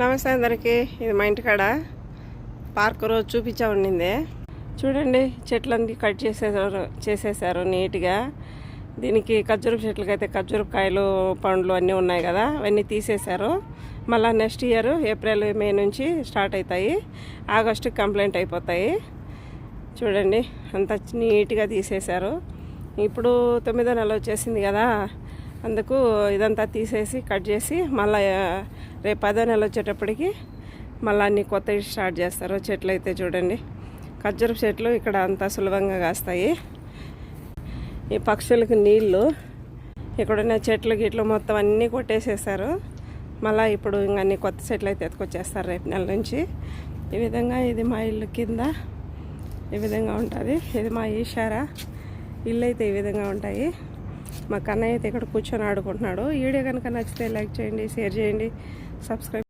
నమస్తే అందరికీ. ఇది మా ఇంటికాడ పార్క్ రోజు చూపించా ఉండింది. చూడండి, చెట్లన్నీ కట్ చేసేసారు నీట్గా. దీనికి ఖర్జూరపు చెట్లకైతే ఖర్జూరపు కాయలు పండ్లు అన్నీ ఉన్నాయి కదా, అవన్నీ తీసేశారు. మళ్ళీ నెక్స్ట్ ఇయర్ ఏప్రిల్ మే నుంచి స్టార్ట్ అవుతాయి, ఆగస్టుకి కంప్లీట్ అయిపోతాయి. చూడండి, అంత నీట్గా తీసేశారు. ఇప్పుడు 9వ నెల వచ్చేసింది కదా, అందుకు ఇదంతా తీసేసి కట్ చేసి మళ్ళీ రేపు 10వ నెల వచ్చేటప్పటికి మళ్ళీ అన్నీ కొత్తవి స్టార్ట్ చేస్తారు. చెట్లు అయితే చూడండి, ఖర్జూరపు చెట్లు ఇక్కడ అంతా సులభంగా కాస్తాయి. ఈ పక్షులకు నీళ్ళు, ఇక్కడున్న చెట్లు గిట్లు మొత్తం అన్నీ కొట్టేసేసారు. మళ్ళీ ఇప్పుడు ఇంకా అన్ని కొత్త చెట్లు అయితే ఎత్తుకొచ్చేస్తారు రేపు నెల నుంచి. ఈ విధంగా ఇది మా ఇల్లు కింద ఈ విధంగా ఉంటుంది. ఇది మా ఈషారా ఇల్లు అయితే ఈ విధంగా ఉంటాయి. మా కన్నయ్య అయితే ఇక్కడ కూర్చొని ఆడుకుంటున్నాడు. ఈ వీడియో కనుక నచ్చితే లైక్ చేయండి, షేర్ చేయండి, సబ్స్క్రైబ్